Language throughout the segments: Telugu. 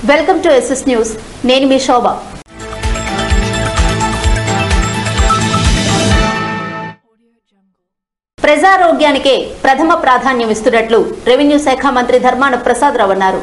Welcome to SS news. నేను మీ శోభ. ప్రజారోగ్యానికే ప్రథమ ప్రాధాన్యం ఇస్తున్నట్లు రెవెన్యూ శాఖ మంత్రి ధర్మాన ప్రసాదరావు అన్నారు.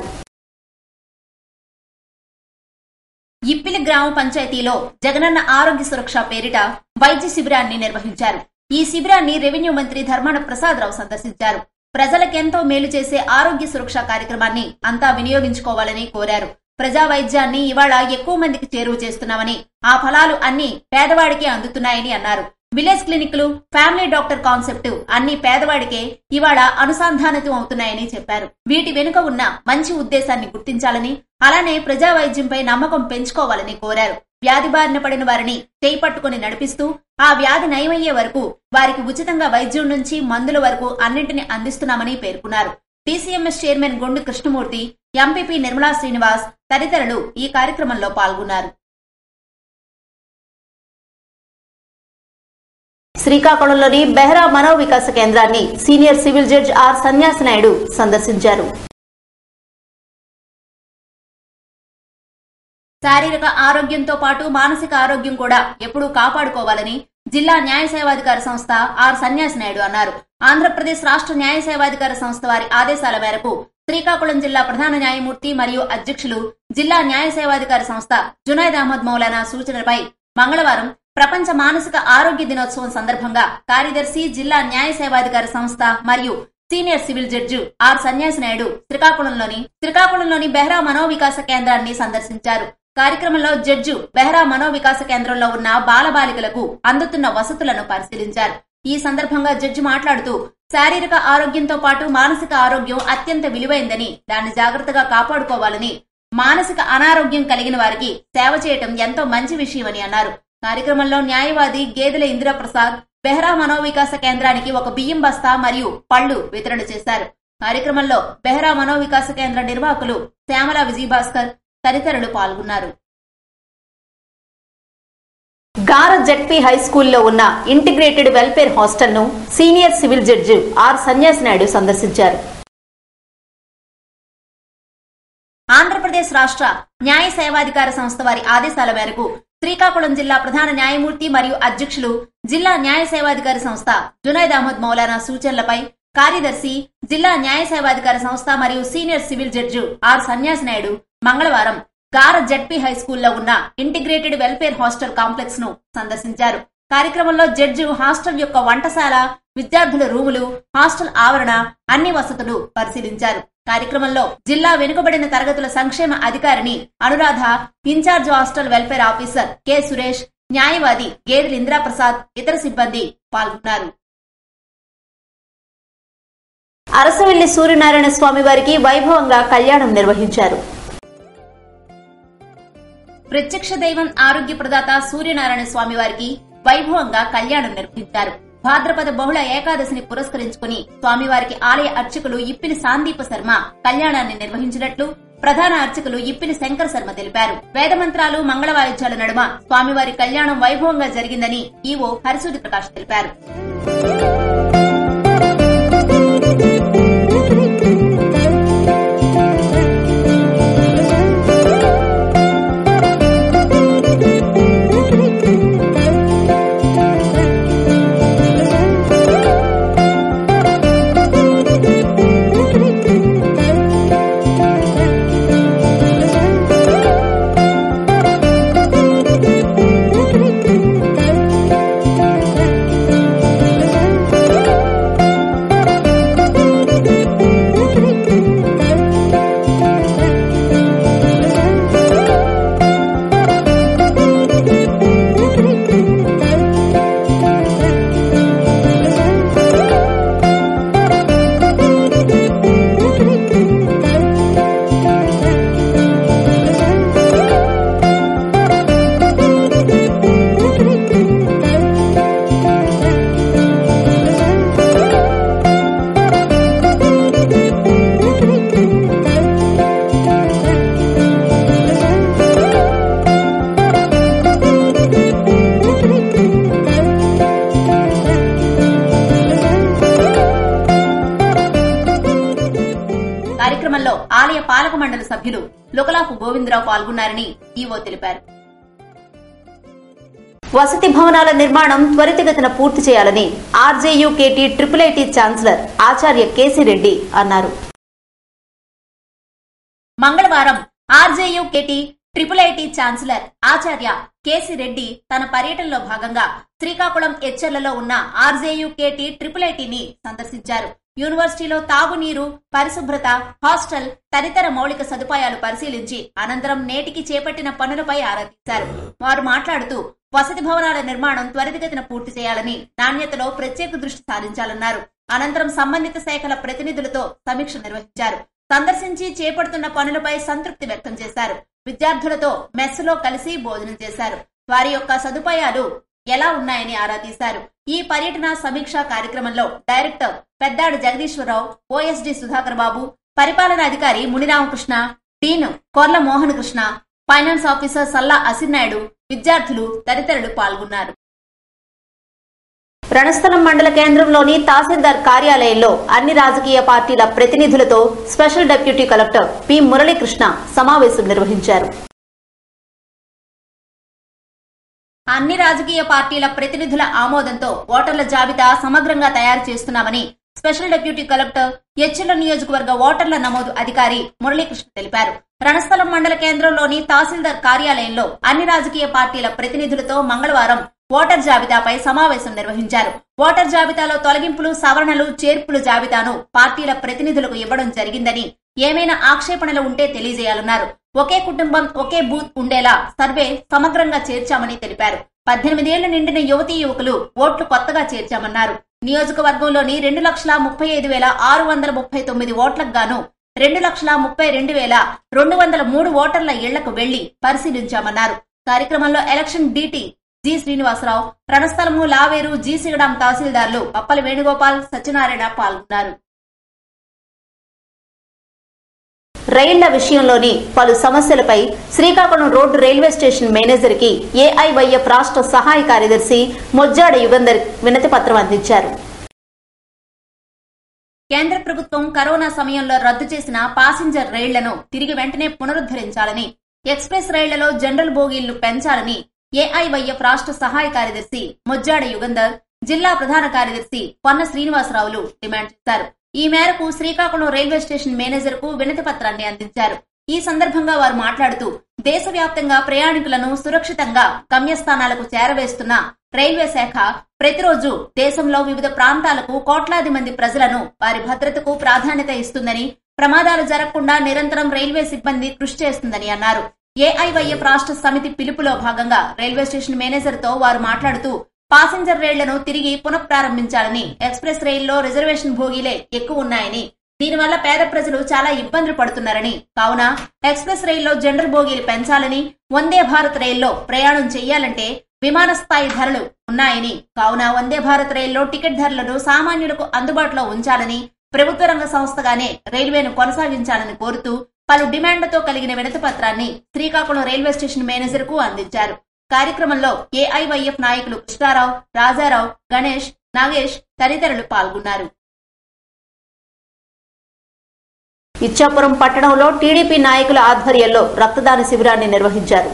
ఇప్పిలి గ్రామ పంచాయతీలో జగనన్న ఆరోగ్య సురక్ష పేరిట వైద్య శిబిరాన్ని నిర్వహించారు. ఈ శిబిరాన్ని రెవెన్యూ మంత్రి ధర్మాన ప్రసాదరావు సందర్శించారు. ప్రజలకెంతో మేలు చేసే ఆరోగ్య సురక్ష కార్యక్రమాన్ని అంతా వినియోగించుకోవాలని కోరారు. ప్రజా వైద్యాన్ని ఇవాళ ఎక్కువ మందికి చేరువ చేస్తున్నామని, ఆ ఫలాలు అన్ని పేదవాడికే అందుతున్నాయని అన్నారు. విలేజ్ క్లినిక్లు, ఫ్యామిలీ డాక్టర్ కాన్సెప్ట్ అన్ని పేదవాడికే ఇవాళ అనుసంధానితం అవుతున్నాయని చెప్పారు. వీటి వెనుక ఉన్న మంచి ఉద్దేశాన్ని గుర్తించాలని, అలానే ప్రజా వైద్యంపై నమ్మకం పెంచుకోవాలని కోరారు. వ్యాధి బారిన పడిన వారిని చేయి పట్టుకుని నడిపిస్తూ ఆ వ్యాధి నయమయ్యే వరకు వారికి ఉచితంగా వైద్యం నుంచి మందుల వరకు అన్నింటినీ అందిస్తున్నామని పేర్కొన్నారు. TCMS chairman Gondu Krishnamurthy, MPP Nirmala Srinivas తదితరులు ఈ కార్యక్రమంలో పాల్గొన్నారు. శ్రీకాకుళంలోని బెహ్రా మనోవికాస కేంద్రాన్ని సీనియర్ సివిల్ జడ్జి ఆర్ సన్యాసి నాయుడు సందర్శించారు. శారీరక ఆరోగ్యంతో పాటు మానసిక ఆరోగ్యం కూడా ఎప్పుడూ కాపాడుకోవాలని జిల్లా న్యాయ సేవాధికార సంస్థ ఆర్ సన్యాసి నాయుడు అన్నారు. ఆంధ్రప్రదేశ్ రాష్ట్ర న్యాయ సేవాధికార సంస్థ వారి ఆదేశాల మేరకు శ్రీకాకుళం జిల్లా ప్రధాన న్యాయమూర్తి మరియు అధ్యక్షులు, జిల్లా న్యాయ సేవాధికార సంస్థ జునైద్ అహ్మద్ మౌలానా సూచనలపై మంగళవారం ప్రపంచ మానసిక ఆరోగ్య దినోత్సవం సందర్భంగా కార్యదర్శి, జిల్లా న్యాయ సేవాధికార సంస్థ మరియు సీనియర్ సివిల్ జడ్జి ఆర్ సన్యాసి నాయుడు శ్రీకాకుళంలోని బెహ్రా మనోవికాస కేంద్రాన్ని సందర్శించారు. కార్యక్రమంలో జడ్జి బెహ్రా మనోవికాస కేంద్రంలో ఉన్న బాలబాలికలకు అందుతున్న వసతులను పరిశీలించారు. ఈ సందర్భంగా జడ్జి మాట్లాడుతూ, శారీరక ఆరోగ్యంతో పాటు మానసిక ఆరోగ్యం అత్యంత విలువైందని, దాన్ని జాగ్రత్తగా కాపాడుకోవాలని, మానసిక అనారోగ్యం కలిగిన వారికి సేవ చేయటం ఎంతో మంచి విషయమని అన్నారు. కార్యక్రమంలో న్యాయవాది గేదెల ఇందిరాప్రసాద్ బెహ్రా మనోవికాస కేంద్రానికి ఒక బియ్యం బస్తా మరియు పళ్లు వితరణ చేశారు. కార్యక్రమంలో బెహ్రా మనోవికాస కేంద్ర నిర్వాహకులు శ్యామల విజయభాస్కర్ తదితరులు పాల్గొన్నారు. గార జెడ్పీ హై స్కూల్లో ఉన్న ఇంటిగ్రేటెడ్ వెల్ఫేర్ హాస్టల్ ను సీనియర్ సివిల్ జడ్జి ఆర్ సన్యాసి నాయుడు సందర్శించారు. ఆంధ్రప్రదేశ్ రాష్ట్ర న్యాయ సేవాధికార సంస్థ వారి ఆదేశాల మేరకు శ్రీకాకుళం జిల్లా ప్రధాన న్యాయమూర్తి మరియు అధ్యక్షులు, జిల్లా న్యాయ సేవాధికార సంస్థ జునైద్ అహ్మద్ మౌలానా సూచనలపై కార్యదర్శి, జిల్లా న్యాయ సేవాధికార సంస్థ మరియు సీనియర్ సివిల్ జడ్జి ఆర్ సన్యాసి నాయుడు మంగళవారం గార జెడ్పీ హై స్కూల్లో ఉన్న ఇంటిగ్రేటెడ్ వెల్ఫేర్ హాస్టల్ కాంప్లెక్స్ ను సందర్శించారు. కార్యక్రమంలో జడ్జి హాస్టల్ యొక్క వంటశాల, విద్యార్థుల రూములు, హాస్టల్ ఆవరణ, అన్ని వసతులు పరిశీలించారు. కార్యక్రమంలో జిల్లా వెనుకబడిన తరగతుల సంక్షేమ అధికారిని Anuradha, incharge hostel welfare officer K Suresh, న్యాయవాది గేదెల ఇందిరాప్రసాద్, ఇతర సిబ్బంది పాల్గొన్నారు. అరసవెల్లి సూర్యనారాయణ స్వామి వారికి వైభవంగా కళ్యాణం నిర్వహించారు. ప్రత్యక్ష దైవం, ఆరోగ్య ప్రదాత సూర్యనారాయణ స్వామి వారికి వైభవంగా కళ్యాణం నిర్వహించారు. భాద్రపద బహుళ ఏకాదశిని పురస్కరించుకుని స్వామివారికి ఆలయ అర్చకులు ఇప్పిలి సాందీప శర్మ కళ్యాణాన్ని నిర్వహించినట్లు ప్రధాన అర్చకులు ఇప్పిలి శంకర శర్మ తెలిపారు. వేదమంత్రాలు, మంగళవాయిద్యాల నడుమ స్వామివారి కళ్యాణం వైభవంగా జరిగిందని ఈవో హరిసూరి ప్రకాష్ తెలిపారు. కార్యక్రమంలో ఆలయ పాలక మండలి సభ్యులు లుకలాపు గోవిందరావు పాల్గొన్నారని ఈవో తెలిపారు. వసతి భవనాల నిర్మాణం త్వరితగతిన పూర్తి చేయాలని ఆర్జేయూకేటీ ఐఐటి ఛాన్సలర్ ఆచార్య కేసీ రెడ్డి అన్నారు. మంగళవారం ఆర్జేయూకేటీ ఐఐటి ఛాన్సలర్ ఆచార్య కేసీ రెడ్డి తన పర్యటనలో భాగంగా శ్రీకాకుళం ఎచ్చెర్లలో ఉన్న ఆర్జేయూకేటీ ఐఐటిని సందర్శించారు. యూనివర్సిటీలో తాగునీరు, పరిశుభ్రత, హాస్టల్ తదితర మౌలిక సదుపాయాలు పరిశీలించి అనంతరం నేటికి చేపట్టిన పనులపై ఆరా తీశారు. వారు మాట్లాడుతూ వసతి భవనాల నిర్మాణం త్వరితగతిన పూర్తి చేయాలని, నాణ్యతలో ప్రత్యేక దృష్టి సారించాలన్నారు. అనంతరం సంబంధిత శాఖల ప్రతినిధులతో సమీక్ష నిర్వహించారు. సందర్శించి చేపడుతున్న పనులపై సంతృప్తి వ్యక్తం చేశారు. విద్యార్థులతో మెస్సులో కలిసి భోజనం చేశారు. వారి యొక్క సదుపాయాలు ఎలా ఉన్నాయని ఆరా తీశారు. ఈ పర్యటన సమీక్షా కార్యక్రమంలో డైరెక్టర్ పెద్దాడి జగదీశ్వరరావు, ఓఎస్డీ సుధాకర్ బాబు, పరిపాలనాధికారి మునిరామకృష్ణ, డీన్ కొర్ల మోహన్ కృష్ణ, ఫైనాన్స్ ఆఫీసర్ సల్లా అసినాయుడు, విద్యార్థులు తదితరులు పాల్గొన్నారు. రణస్థలం మండల కేంద్రంలోని తహసీల్దార్ కార్యాలయంలో అన్ని రాజకీయ పార్టీల ప్రతినిధులతో special deputy collector P Muralikrishna సమావేశం నిర్వహించారు. అన్ని రాజకీయ పార్టీల ప్రతినిధుల ఆమోదంతో ఓటర్ల జాబితా సమగ్రంగా తయారు చేస్తున్నామని స్పెషల్ డిప్యూటీ కలెక్టర్ ఎచ్చెర్ల నియోజకవర్గ ఓటర్ల నమోదు అధికారి మురళీకృష్ణ తెలిపారు. రణస్థలం మండల కేంద్రంలోని తహసీల్దార్ కార్యాలయంలో అన్ని రాజకీయ పార్టీల ప్రతినిధులతో మంగళవారం ఓటర్ జాబితాపై సమావేశం నిర్వహించారు. ఓటర్ జాబితాలో తొలగింపులు, సవరణలు, చేర్పుల జాబితాను పార్టీల ప్రతినిధులకు ఇవ్వడం జరిగిందని, ఏమైనా ఆక్షేపణలు ఉంటే తెలియజేయాలన్నారు. ఒకే కుటుంబం, ఒకే బూత్ ఉండేలా సర్వే సమగ్రంగా చేర్చామని తెలిపారు. 18 ఏళ్లు నిండిన యువతీ యువకులు ఓట్లు కొత్తగా చేర్చామన్నారు. నియోజకవర్గంలోని 2,35,639 ఓట్లకు గాను 2,32,203 ఓటర్ల ఇళ్లకు వెళ్లి పరిశీలించామన్నారు. కార్యక్రమంలో election DT G Srinivasarao, Ranasthalam, Laveru, G Sigadam తహసీల్దార్లు అప్పల వేణుగోపాల్, సత్యనారాయణ పాల్గొన్నారు. రైళ్ల విషయంలోని పలు సమస్యలపై Srikakulam road railway station manager కి ఏఐవైఎఫ్ రాష్ట్ర సహాయ కార్యదర్శి మొజ్జాడ యుగంధర్ వినతి పత్రం అందించారు. కేంద్ర ప్రభుత్వం కరోనా సమయంలో రద్దు చేసిన పాసింజర్ రైళ్లను తిరిగి వెంటనే పునరుద్ధరించాలని, ఎక్స్ప్రెస్ రైళ్లలో జనరల్ బోగీలను పెంచాలని ఏఐవైఎఫ్ రాష్ట్ర సహాయ కార్యదర్శి మొజ్జాడ యుగంధర్, జిల్లా ప్రధాన కార్యదర్శి పొన్న శ్రీనివాసరావులు డిమాండ్ చేశారు. ఈ మేరకు శ్రీకాకుళం రైల్వే స్టేషన్ మేనేజర్ కు వినతి పత్రాన్ని అందించారు. ఈ సందర్భంగా వారు మాట్లాడుతూ దేశవ్యాప్తంగా ప్రయాణికులను సురక్షితంగా గమ్యస్థానాలకు చేరవేస్తున్న రైల్వే శాఖ ప్రతిరోజు దేశంలో వివిధ ప్రాంతాలకు కోట్లాది మంది ప్రజలను వారి భద్రతకు ప్రాధాన్యత ఇస్తుందని, ప్రమాదాలు జరగకుండా నిరంతరం రైల్వే సిబ్బంది కృషి చేస్తుందని అన్నారు. ఏఐవైఎఫ్ రాష్ట్ర సమితి పిలుపులో భాగంగా రైల్వే స్టేషన్ మేనేజర్ తో వారు మాట్లాడుతూ పాసింజర్ రైళ్లను తిరిగి పునఃప్రారంభించాలని, ఎక్స్ప్రెస్ రైల్లో రిజర్వేషన్ భోగిలే ఎక్కువ ఉన్నాయని, దీనివల్ల పేద ప్రజలు చాలా ఇబ్బందులు పడుతున్నారని, కావున ఎక్స్ప్రెస్ రైల్లో జనరల్ బోగీలు పెంచాలని, వందే భారత్ రైల్లో ప్రయాణం చేయాలంటే విమాన స్థాయి ధరలు ఉన్నాయని, కావున వందే భారత్ రైల్లో టికెట్ ధరలను సామాన్యులకు అందుబాటులో ఉంచాలని, ప్రభుత్వ రంగ సంస్థగానే రైల్వేను కొనసాగించాలని కోరుతూ పలు డిమాండ్లతో కలిగిన వినతి పత్రాన్ని శ్రీకాకుళం రైల్వే స్టేషన్ మేనేజర్ కు అందించారు. కార్యక్రమంలో ఏఐవైఎఫ్ నాయకులు కృష్ణారావు, రాజారావు, గణేష్, నాగేష్ తదితరులు పాల్గొన్నారు. ఇచ్చాపురం పట్టణంలో టీడీపీ నాయకుల ఆధ్వర్యంలో రక్తదాన శిబిరాన్ని నిర్వహించారు.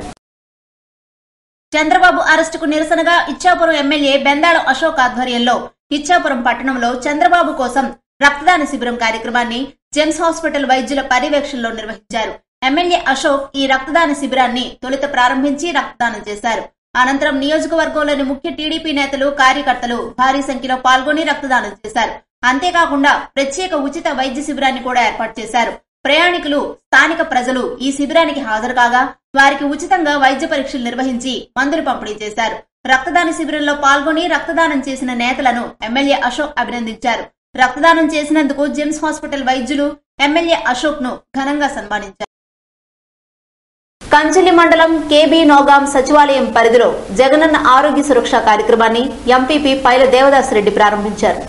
చంద్రబాబు అరెస్టుకు నిరసనగా ఇచ్చాపురం ఎమ్మెల్యే బెందాళ అశోక్ ఆధ్వర్యంలో ఇచ్చాపురం పట్టణంలో చంద్రబాబు కోసం రక్తదాన శిబిరం కార్యక్రమాన్ని జెమ్స్ హాస్పిటల్ వైద్యుల పర్యవేక్షణలో నిర్వహించారు. ఎమ్మెల్యే అశోక్ ఈ రక్తదాన శిబిరాన్ని తొలుత ప్రారంభించి రక్తదానం చేశారు. అనంతరం నియోజకవర్గంలోని ముఖ్య టీడీపీ నేతలు, కార్యకర్తలు భారీ సంఖ్యలో పాల్గొని రక్తదానం చేశారు. అంతేకాకుండా ప్రత్యేక ఉచిత వైద్య శిబిరాన్ని కూడా ఏర్పాటు చేశారు. ప్రయాణికులు, స్థానిక ప్రజలు ఈ శిబిరానికి హాజరు కాగా వారికి ఉచితంగా వైద్య పరీక్షలు నిర్వహించి మందులు పంపిణీ చేశారు. రక్తదాన శిబిరంలో పాల్గొని రక్తదానం చేసిన నేతలను ఎమ్మెల్యే అశోక్ అభినందించారు. రక్తదానం చేసినందుకు జెమ్స్ హాస్పిటల్ వైద్యులు ఎమ్మెల్యే అశోక్ ను ఘనంగా సన్మానించారు. కంచిలి మండలం కేబీ నోగాం సచివాలయం పరిధిలో జగనన్న ఆరోగ్య సురక్ష కార్యక్రమాన్ని ఎంపీపీ పైల దేవదాస్ రెడ్డి ప్రారంభించారు.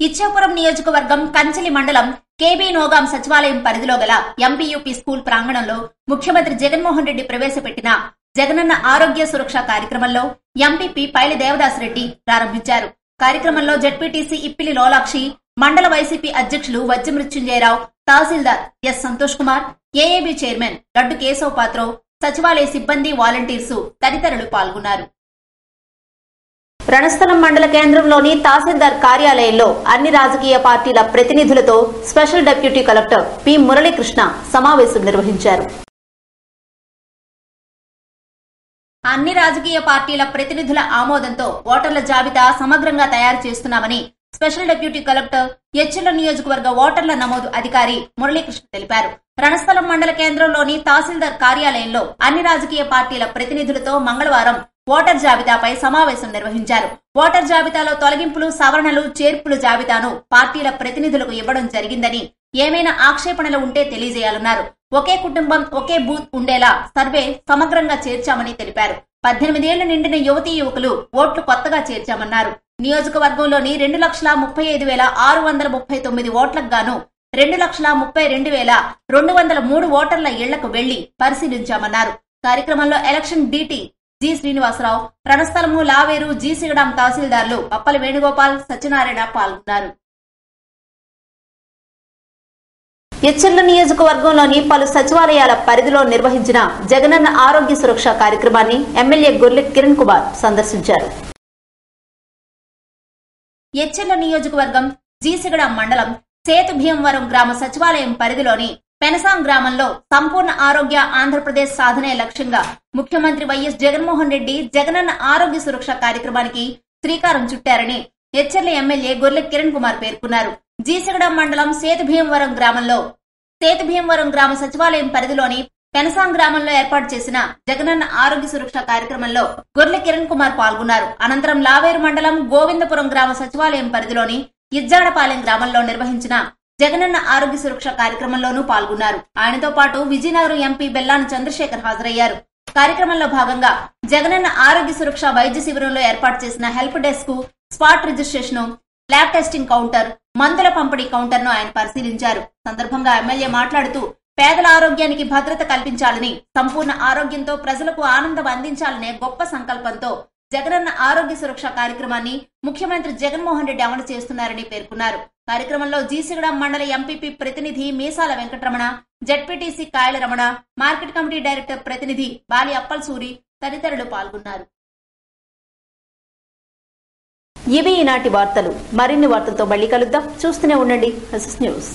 ఇచ్చాపురం నియోజకవర్గం కంచిలి మండలం కేబీ నోగాం సచివాలయం పరిధిలో గల ఎంపీయూపీ స్కూల్ ప్రాంగణంలో ముఖ్యమంత్రి జగన్మోహన్ రెడ్డి ప్రవేశపెట్టిన జగనన్న ఆరోగ్య సురక్ష కార్యక్రమంలో ఎంపీపీ పైల దేవదాస్ రెడ్డి ప్రారంభించారు. కార్యక్రమంలో జెడ్పీటీసీ ఇప్పిలి లోలాక్షి, మండల వైసీపీ అధ్యక్షులు వజ్జి మృత్యుంజయరావు, తహసీల్దార్ ఎస్ సంతోష్ కుమార్, ఏఏబీ చైర్మన్ లడ్డు కేశవ్ పాత్రో, సచివాలయ సిబ్బంది, వాలంటీర్స్ తదితరులు పాల్గొన్నారు. రణస్థలం మండల కేంద్రంలోని తహసీల్దార్ కార్యాలయంలో అన్ని రాజకీయ పార్టీల ప్రతినిధులతో special deputy collector P Muralikrishna సమావేశం నిర్వహించారు. అన్ని రాజకీయ పార్టీల ప్రతినిధుల ఆమోదంతో ఓటర్ల జాబితా సమగ్రంగా తయారు చేస్తున్నామని స్పెషల్ డిప్యూటీ కలెక్టర్ ఎచ్చెర్ల నియోజకవర్గ ఓటర్ల నమోదు అధికారి మురళీకృష్ణ తెలిపారు. రణస్థలం మండల కేంద్రంలోని తహసీల్దార్ కార్యాలయంలో అన్ని రాజకీయ పార్టీల ప్రతినిధులతో మంగళవారం ఓటర్ జాబితాపై సమావేశం నిర్వహించారు. ఓటర్ జాబితాలో తొలగింపులు, సవరణలు, చేర్పుల జాబితాను పార్టీల ప్రతినిధులకు ఇవ్వడం జరిగిందని, ఏమైనా ఆక్షేపణలు ఉంటే తెలియజేయాలన్నారు. ఒకే కుటుంబం, ఒకే బూత్ ఉండేలా సర్వే సమగ్రంగా చేర్చామని తెలిపారు. 18 ఏళ్లు నిండిన యువతీ యువకులు ఓట్లు కొత్తగా చేర్చామన్నారు. నియోజకవర్గంలోని 2,35,639 ఓట్లకు గాను 2,32,203 ఓటర్ల ఇళ్లకు వెళ్లి పరిశీలించామన్నారు. కార్యక్రమంలో election DT G Srinivasarao, Ranasthalam, Laveru, G Sigadam తహసీల్దార్లు పప్పల వేణుగోపాల్, సత్యనారాయణ పాల్గొన్నారు. ఎచ్చెర్ల నియోజకవర్గంలోని పలు సచివాలయాల పరిధిలో నిర్వహించిన జగనన్న ఆరోగ్య సురక్ష కార్యక్రమాన్ని ఎమ్మెల్యే గొర్లె కిరణ్ కుమార్ సందర్శించారు. ఎచ్చెర్ల నియోజకవర్గం జీసిగడాం మండలం సేతు భీమవరం గ్రామ సచివాలయం పరిధిలోని పెనసాం గ్రామంలో సంపూర్ణ ఆరోగ్య ఆంధ్రప్రదేశ్ సాధనే లక్ష్యంగా ముఖ్యమంత్రి వైఎస్ జగన్మోహన్ రెడ్డి జగనన్న ఆరోగ్య సురక్ష కార్యక్రమానికి శ్రీకారం చుట్టారని ఎచ్చెర్ల ఎమ్మెల్యే గొర్లె కిరణ్ కుమార్ పేర్కొన్నారు. జీసిగడాం మండలం సేతు భీమవరం గ్రామ సచివాలయం పరిధిలోని పెనసాం గ్రామంలో ఏర్పాటు చేసిన జగనన్న ఆరోగ్య సురక్ష కార్యక్రమంలో గొర్లె కిరణ్ కుమార్ పాల్గొన్నారు. అనంతరం లావేరు మండలం గోవిందపురం గ్రామ సచివాలయం పరిధిలోని ఇజ్జాడపాలెం గ్రామంలో నిర్వహించిన జగనన్న ఆరోగ్య సురక్ష కార్యక్రమంలోనూ పాల్గొన్నారు. ఆయనతో పాటు విజయనగరం ఎంపీ బెల్లాన చంద్రశేఖర్ హాజరయ్యారు. కార్యక్రమంలో భాగంగా జగనన్న ఆరోగ్య సురక్ష వైద్య శిబిరంలో ఏర్పాటు చేసిన help desk, spot registration, lab testing counter, మందుల పంపిణీ కౌంటర్ ను ఆయన పరిశీలించారు. సందర్భంగా ఎమ్మెల్యే మాట్లాడుతూ పేదల ఆరోగ్యానికి భద్రత కల్పించాలని, సంపూర్ణ ఆరోగ్యంతో ప్రజలకు ఆనందం అందించాలనే గొప్ప సంకల్పంతో జగనన్న ఆరోగ్య సురక్ష కార్యక్రమాన్ని ముఖ్యమంత్రి జగన్మోహన్ రెడ్డి అమలు చేస్తున్నారని పేర్కొన్నారు. కార్యక్రమంలో జీసిగడాం మండల ఎంపీపీ ప్రతినిధి మీసాల వెంకటరమణ, జడ్పీటీసీ కాయల రమణ, మార్కెట్ కమిటీ డైరెక్టర్ ప్రతినిధి బాలి అప్పల్ సూరి తదితరులు పాల్గొన్నారు. ఇవి ఈనాటి వార్తలు. మరిన్ని వార్తలతో మళ్ళీ కలుద్దాం. చూస్తూనే ఉండండి ఎస్ఎస్ న్యూస్.